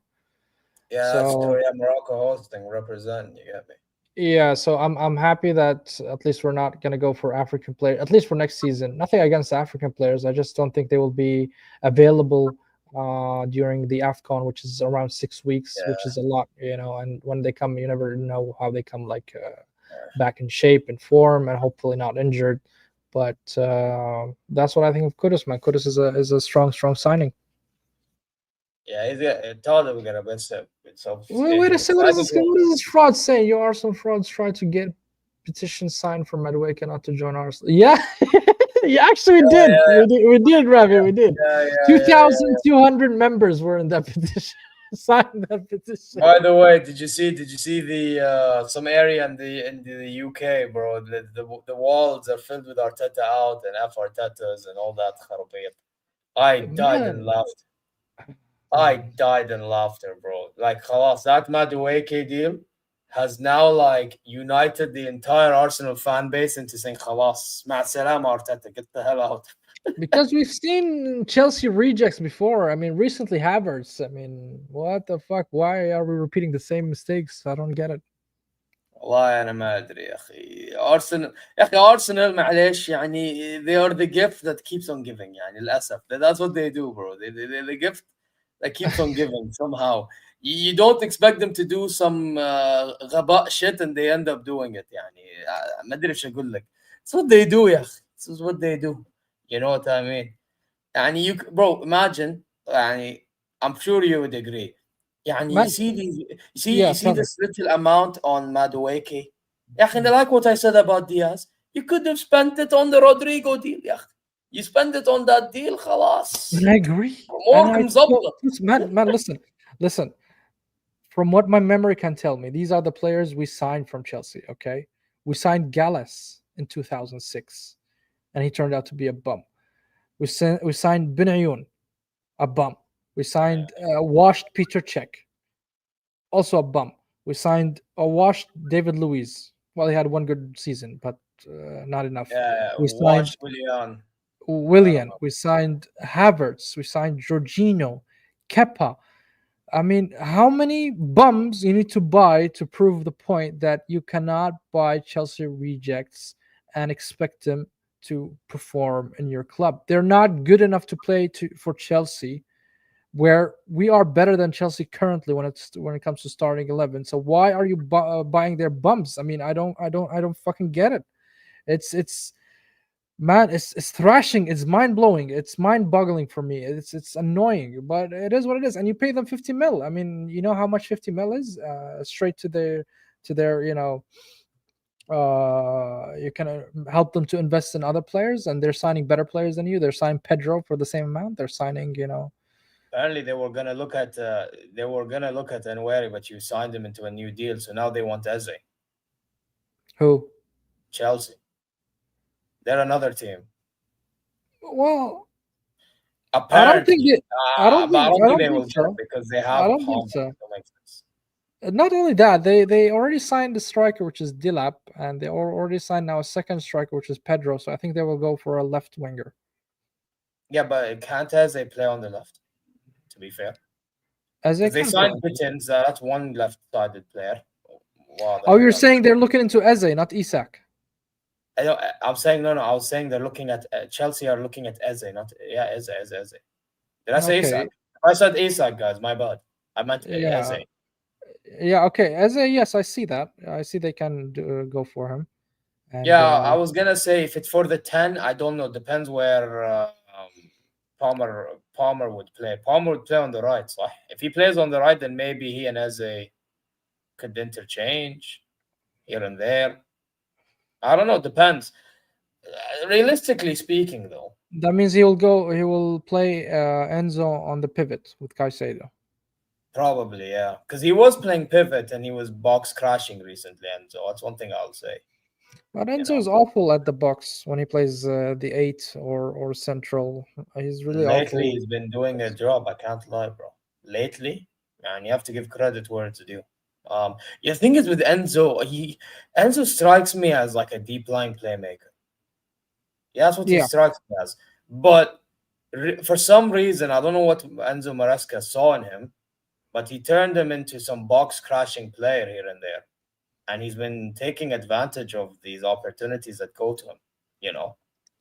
yeah, that's So true. Yeah, Morocco hosting represent. You get me? yeah, so I'm happy that at least we're not gonna go for African players, at least for next season. Nothing against African players. I just don't think they will be available during the AFCON, which is around 6 weeks, which Yeah, is a lot, and when they come, you never know how they come, like back in shape and form, and hopefully not injured. But that's what I think of Kudus, man. Kudus is a strong signing. yeah. I thought they were gonna miss it with some Wait a injuries. second. What I is think this? What is this fraud saying? You are some frauds try to get petition signed for Madueke not to join Arsenal. Yeah, yeah. Actually, we yeah, did. yeah, We did. We did, Ravi. We did. yeah, Two yeah, yeah, thousand yeah. two hundred members were in that petition. Signed that petition. By the way, did you see the some area in the UK, bro? The walls are filled with Arteta out and F Artetas and all that خرابيط. I died and Man, laughed. I man. died in laughter, bro. Like, خلاص, that Madueke deal has now like united the entire Arsenal fan base into saying, خلاص, مع السلامة Arteta, get the hell out. Because we've seen Chelsea rejects before. I mean, recently Havertz. I mean, what the fuck? Why are we repeating the same mistakes? I don't get it. والله انا ما ادري يا اخي ارسنال يا اخي ارسنال معليش يعني they are the gift that keeps on giving يعني للاسف that's what they do bro they the gift that keeps on giving somehow you don't expect them to do some غباء shit and they end up doing it يعني ما ادري ايش اقول لك it's what they do يا اخي this is what they do you know what I mean يعني bro imagine يعني I'm sure you would agree يعني you Man, see these you yeah, see tell me. this little amount on Madueke يا أخي like what I said about Diaz you could have spent it on the Rodrigo deal يا أخي you spend it on that deal And خلاص I agree. And أمورك مظبطة man, listen. From what my memory can tell me, these are the players we signed from Chelsea. Okay, we signed Gallus in 2006, and he turned out to be a bum. We signed Benayoun, a bum. We signed washed Peter Cech, also a bum. We signed a washed David Luiz. Well, he had one good season, but not enough. yeah We signed watch Willian I don't Willian. know We signed Havertz. We signed Jorginho, Kepa. I mean, how many bums you need to buy to prove the point that you cannot buy Chelsea rejects and expect them to perform in your club? They're not good enough to play for Chelsea, where we are better than Chelsea currently when it comes to starting 11. So why are you buying their bums? I mean, I don't fucking get it. It's man, it's thrashing, it's mind-blowing, it's mind-boggling for me. It's annoying, but it is what it is. And you pay them 50 mil. I mean, you know how much 50 mil is straight to their you can help them to invest in other players, and they're signing better players than you. They're signing Pedro for the same amount. They're signing apparently they were gonna look at Anwari but you signed him into a new deal so now they want Eze who. Chelsea they're another team Well, I don't think apparently it I don't but I think don't I think don't they think will get him so. because they I have don't think Palmer so. that makes sense. Not only that, they already signed the striker, which is Dilap, and they already signed now a second striker, which is Pedro. So I think they will go for a left winger. Yeah, but can't as they play on the left, to be fair. As they Because they can play. signed Pittins, that's one left-sided player. Wow, Oh, you're saying they're looking into Eze, not Isak. I'm saying no. I was saying they're looking at Chelsea are looking at Eze, not yeah, Eze. Did I say Okay. Isak? I said Isak, guys. My bad. I meant Eze. Yeah. Yeah. Okay. Eze, yes, I see that. I see they can go for him. And Yeah, I was gonna say if it's for the 10, I don't know. Depends where Palmer would play. Palmer would play on the right. So if he plays on the right, then maybe he and Eze could interchange here and there. I don't know. Depends. Realistically speaking, though, That means he will go. He will play Enzo on the pivot with Caicedo. Probably, yeah, because he was playing pivot and he was box crashing recently, and so that's one thing I'll say. But You Enzo know, is awful at the box when he plays the eight or central. He's really lately awful. he's been doing a job. I can't lie, bro. Lately, man, you have to give credit where it's due. The thing is with Enzo, Enzo strikes me as like a deep line playmaker. Yeah, that's what he Yeah, strikes me as. But for some reason, I don't know what Enzo Maresca saw in him, but he turned him into some box crashing player here and there. And he's been taking advantage of these opportunities that go to him, you know?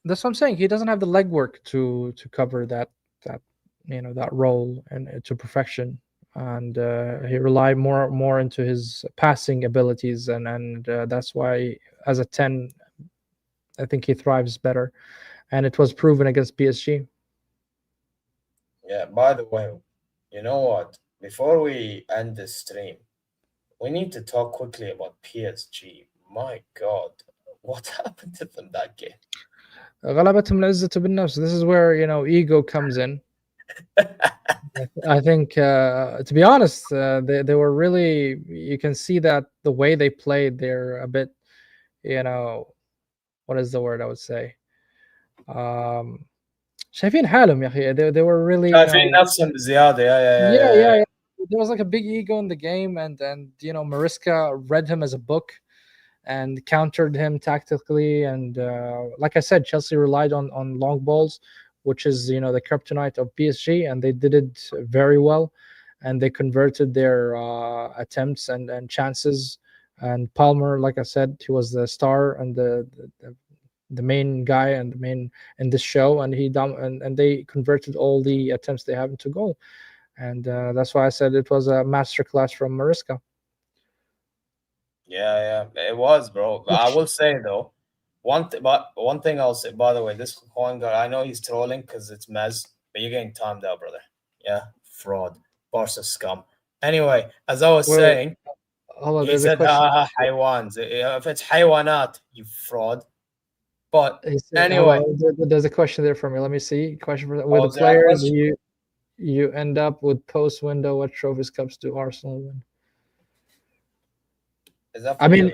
that's what I'm saying. He doesn't have the legwork to cover that that role and to perfection. And he relied more into his passing abilities, and that's why as a 10, I think he thrives better. And it was proven against PSG. Yeah, by the way, you know what? Before we end this stream, we need to talk quickly about PSG. My God, what happened to them that game? غلبتهم العزة بالنفس. This is where ego comes in. I think, to be honest, they were really. You can see that the way they played, they're a bit, you know, what is the word I would say? Um, شايفين حالهم يا أخي. They were really, شايفين نفسهم بزيادة. yeah, Yeah. yeah, yeah. There was like a big ego in the game, and Mariska read him as a book and countered him tactically. And like I said, Chelsea relied on long balls, which is the kryptonite of PSG, and they did it very well. And they converted their attempts and chances. And Palmer, like I said, he was the star and the main guy and the main in this show, and and they converted all the attempts they have into goal. And that's why I said it was a masterclass from Mariska. Yeah, it was, bro. But I will say though, but one thing I'll say. By the way, this Juan guy, I know he's trolling because it's Mez, but you're getting timed out, brother. Yeah, fraud, Barca scum. Anyway, as I was Wait, saying, hold on. he There's a said, question. حيوانز. If it's حيوانات, you fraud. But He said, hold anyway, on. There's a question there for me. Let me see. Question for with oh, the is there a players, question? you end up with post window. What trophies cups do Arsenal win? Is that I for mean,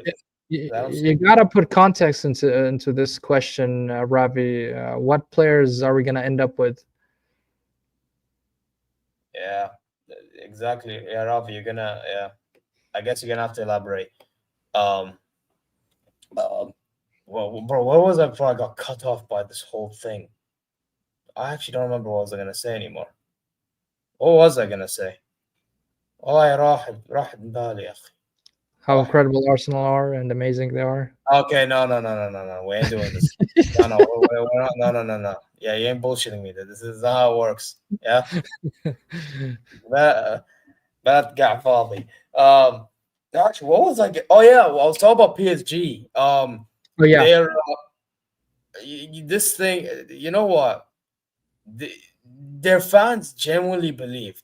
you? I don't see you it. gotta put context into this question, Ravi. What players are we gonna end up with? Yeah, exactly. Yeah, Rafi, yeah. I guess you're gonna have to elaborate. Um, well, bro, what was I before I got cut off by this whole thing? I actually don't remember what was I gonna say anymore. What was I gonna say? والله راحت من بالي يا أخي. How راحت. incredible Arsenal are and amazing they are. Okay, no. We ain't doing this. No. We're not, no. Yeah, you ain't bullshitting me. This is not how it works. Yeah, that that got فاضي. Actually, what was I? Oh yeah, well, I was talking about PSG. Oh yeah, They're this thing. You know what? The, their fans genuinely believed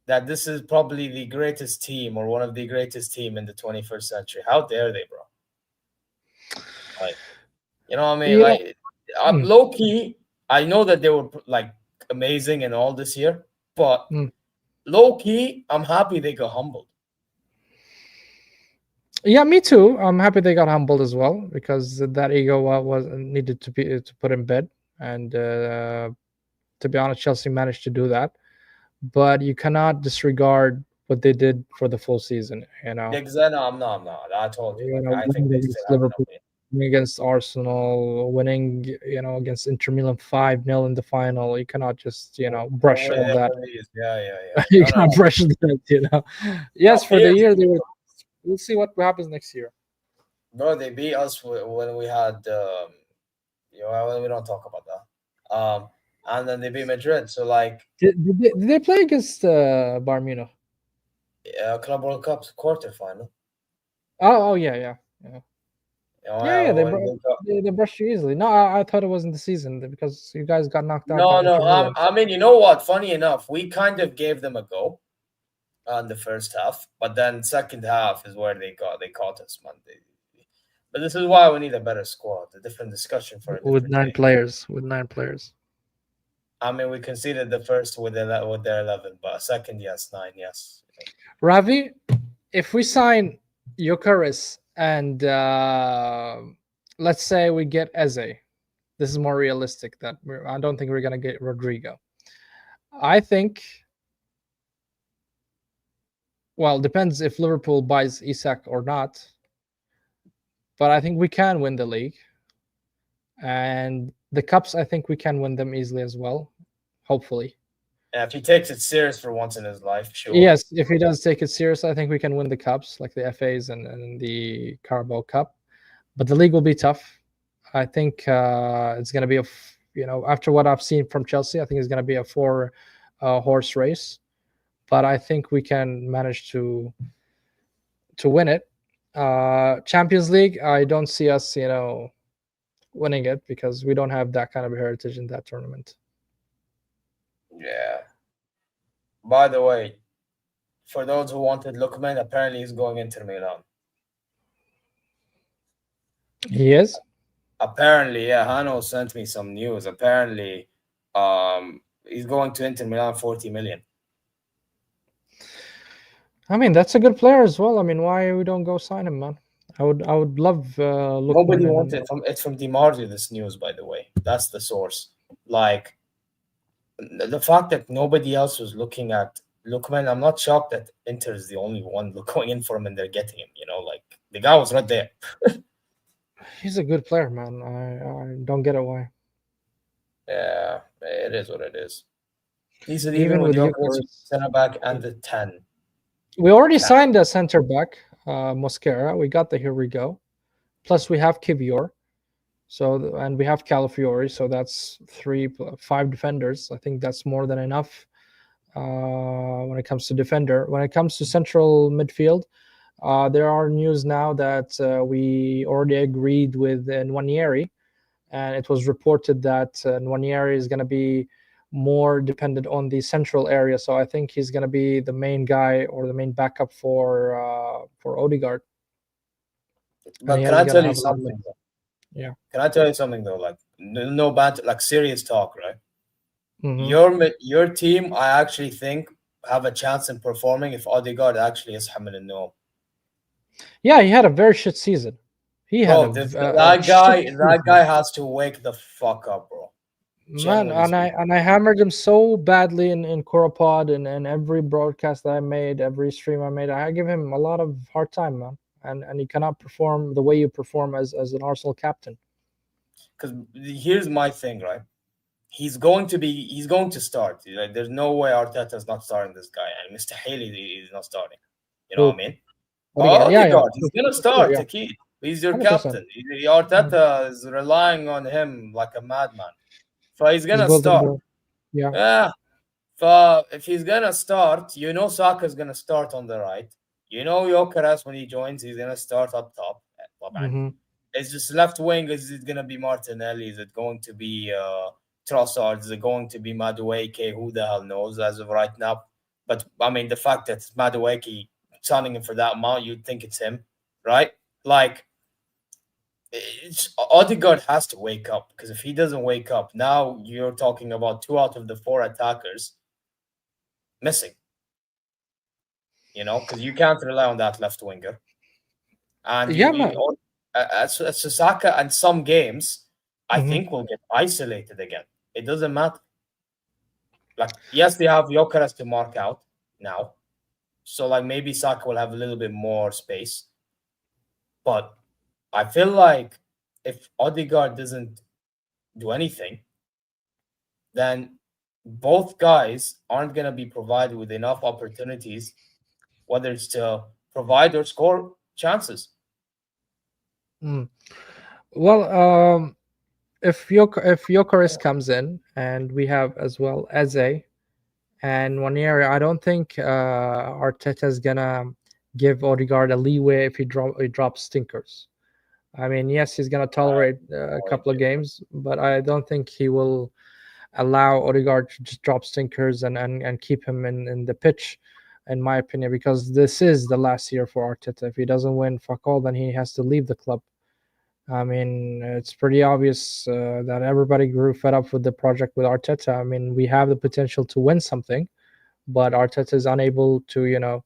that this is probably the greatest team or one of the greatest team in the 21st century. How dare they, bro? Like, you know what I mean? yeah. Like, Mm, low key, I know that they were like amazing and all this year, but mm. low key, I'm happy they got humbled. Yeah, me too. I'm happy they got humbled as well because that ego was needed to put in bed. And to be honest, Chelsea managed to do that. But you cannot disregard what they did for the full season. Exactly. No, I'm not. I told you. Like, I think Winning they still against have an Liverpool, opinion. winning against Arsenal, winning against Inter Milan 5-0 in the final. You cannot just brush all that. Yeah. You No. cannot brush that. Yes, No, for the year they PSG, were. We'll see what happens next year. bro, they beat us when we had, well, we don't talk about that. And then they beat Madrid. So, like, Did they play against Bayern Munich? Club World Cup quarterfinal. Oh, yeah, yeah, yeah. Yeah, When they got, they brushed you easily. No, I thought it was in the season because you guys got knocked out by no. Inter Milan. I mean, you know what? Funny enough, we kind of gave them a go on the first half, but then second half is where they caught us, man. But this is why we need a better squad, a different discussion for a with different nine day. players. With 9 players. I mean, we conceded the first with their 11, but second, yes, 9, yes. Ravi, if we sign Jokeris and let's say we get Eze, this is more realistic. I don't think we're gonna get Rodrigo. I think. Well, depends if Liverpool buys Isak or not. But I think we can win the league, and the cups. I think we can win them easily as well. Hopefully. And if he takes it serious for once in his life, sure. Yes, if he does take it serious, I think we can win the cups, like the FAs and the Carabao Cup. But the league will be tough. I think it's going to be after what I've seen from Chelsea, I think it's going to be a 4-horse race. But I think we can manage to win it. Champions League, I don't see us, winning it because we don't have that kind of heritage in that tournament. Yeah. By the way, for those who wanted Lookman, apparently he's going Inter Milan. He is? Apparently, yeah. Hano sent me some news. Apparently, he's going to Inter Milan, 40 million. I mean, that's a good player as well. I mean, why we don't go sign him, man? I would love Lookman. Nobody wanted it. It's from DiMarzio, this news, by the way. That's the source. Like, the fact that nobody else was looking at Lookman, I'm not shocked that Inter is the only one going in for him and they're getting him. Like the guy was right there. He's a good player, man. I don't get it why. Yeah, it is what it is. He's even with Jokic, center back and the 10. We already signed a center back, Mosquera. We got the here we go. Plus we have Kivior. So and we have Calafiori, so that's 5 defenders. I think that's more than enough when it comes to defender. When it comes to central midfield, there are news now that we already agreed with Nwaneri, and it was reported that Nwaneri is going to be more dependent on the central area. So I think he's going to be the main guy or the main backup for Odegaard. But can I tell you something? Yeah. Can I tell you something though? Like no bad, like serious talk, right? Mm-hmm. Your team, I actually think, have a chance in performing if Odegaard actually is Hamil and Noam. Yeah, he had a very shit season. That guy has to wake the fuck up, bro. Man, and I hammered him so badly in Corapod and every broadcast that I made, every stream I made. I give him a lot of hard time, man. And he cannot perform the way you perform as an Arsenal captain. Because here's my thing, right? He's going to start. There's no way Arteta's not starting this guy, and Mr. Haley is not starting. You know what I mean? Odegaard, he's gonna start. Yeah. He's your 100%. Captain. Arteta is relying on him like a madman. So he's gonna start. Yeah. So if he's gonna start, Saka's gonna start on the right. Jokeres when he joins, he's gonna start up top. Mm-hmm. It's just left wing. Is it gonna be Martinelli? Is it going to be Trossard? Is it going to be Madueke? Who the hell knows as of right now? But I mean, the fact that Madueke signing him for that amount, you'd think it's him, right? Like, Odegaard has to wake up, because if he doesn't wake up, now you're talking about 2 out of the 4 attackers missing. Because you can't rely on that left winger. And Saka and some games, I think, will get isolated again. It doesn't matter. Like, yes, they have Jokeres to mark out now. So, like, maybe Saka will have a little bit more space. But I feel like if Odegaard doesn't do anything, then both guys aren't going to be provided with enough opportunities, whether it's to provide or score chances. Well, if Jokeres comes in, and we have as well Eze and Nwaneri, I don't think Arteta is gonna give Odegaard a leeway if he drops stinkers. I mean, yes, he's gonna tolerate a couple of games, but I don't think he will allow Odegaard to just drop stinkers and keep him in the pitch, in my opinion, because this is the last year for Arteta. If he doesn't win fuck all, then he has to leave the club. I mean, it's pretty obvious that everybody grew fed up with the project with Arteta. I mean, we have the potential to win something, but Arteta is unable to,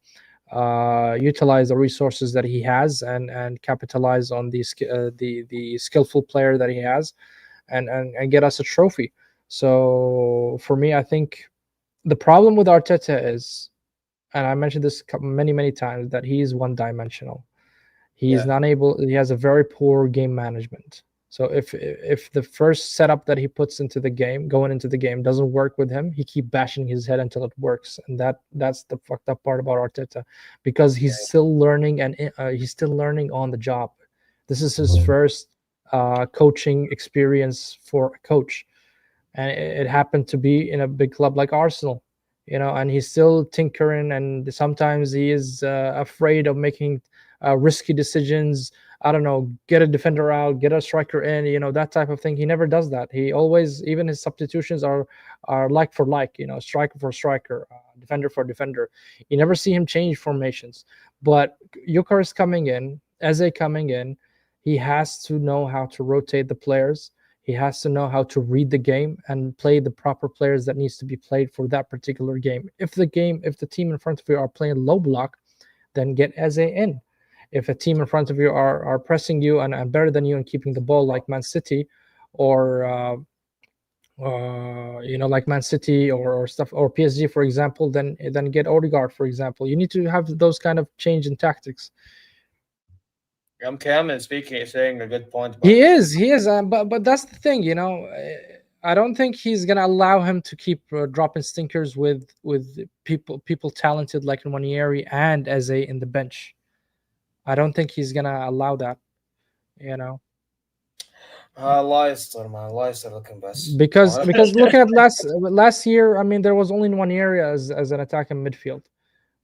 utilize the resources that he has and capitalize on the skillful player that he has, and get us a trophy. So for me, I think the problem with Arteta is, and I mentioned this many times, that he is one dimensional. He is Yeah. not able. He has a very poor game management. So if the first setup that he puts into the game, going into the game, doesn't work with him, he keep bashing his head until it works, and that's the fucked up part about Arteta, because he's Yeah. still learning, and he's still learning on the job. This is his first coaching experience for a coach, and it happened to be in a big club like Arsenal, and he's still tinkering, and sometimes he is afraid of making risky decisions. I don't know, get a defender out, get a striker in, that type of thing. He never does that. He always, even his substitutions are like for like, striker for striker, defender for defender. You never see him change formations. But Yukar's coming in, Eze coming in, he has to know how to rotate the players. He has to know how to read the game and play the proper players that needs to be played for that particular game. If the team in front of you are playing low block, then get Eze in. If a team in front of you are pressing you and better than you and keeping the ball, like Man City, or like Man City, or stuff, or PSG, for example, then get Odegaard, for example. You need to have those kind of change in tactics. Cam is saying a good point, by He the way. is, he is, but that's the thing, I don't think he's gonna allow him to keep dropping stinkers with people talented like Nwaneri and Eze in the bench. I don't think he's gonna allow that, you know, Leicester, man. Leicester looking best. because look at last year. I mean, there was only Nwaneri as an attacking midfield.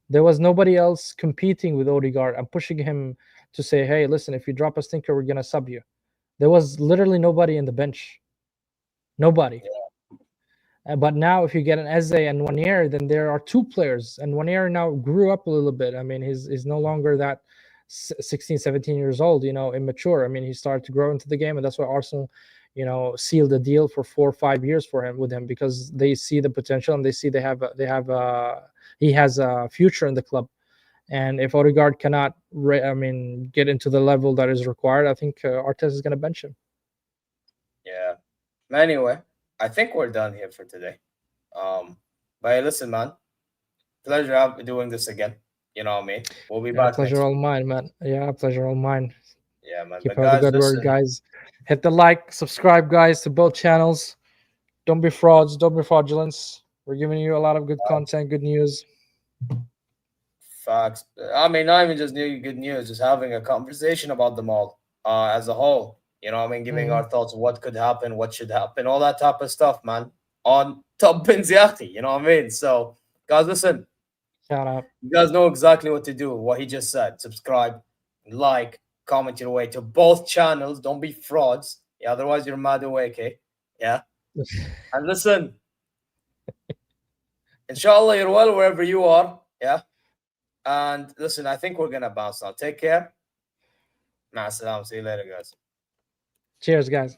There was nobody else competing with Odegaard and pushing him to say, "Hey, listen, if you drop a stinker, we're gonna sub you." There was literally nobody in the bench. Nobody. But now, if you get an Eze and Wanier, then there are two players. And Wanier now grew up a little bit. I mean, he's no longer that 16, 17 years old, immature. I mean, he started to grow into the game. And that's why Arsenal, sealed a deal for 4 or 5 years for him with him, because they see the potential, and they see he has a future in the club. And if Odegaard cannot, get into the level that is required, I think Arteta is going to bench him. Yeah. Anyway, I think we're done here for today. Um, but hey, listen, man, pleasure doing this again. You know what I mean? We'll be Yeah, back pleasure next all week. mine, man. Yeah, pleasure all mine. Yeah, man. Keep But up the guys, good work, listen, guys. Hit the like, subscribe, guys, to both channels. Don't be frauds, don't be fraudulence. We're giving you a lot of good content, good news. facts. I mean, not even just new good news, just having a conversation about them all as a whole. You know what I mean? Giving Mhm. our thoughts, what could happen, what should happen, all that type of stuff, man. On top BINS YA AKHI, you know what I mean? So, guys, listen, Shout out. you guys know exactly what to do, what he just said. Subscribe, like, comment your way to both channels. Don't be frauds. Yeah, otherwise you're mad away, okay? Yeah. And listen, inshallah, you're well wherever you are. Yeah. And listen, I think we're gonna bounce now. Take care. Nah, salam. See you later, guys. Cheers, guys.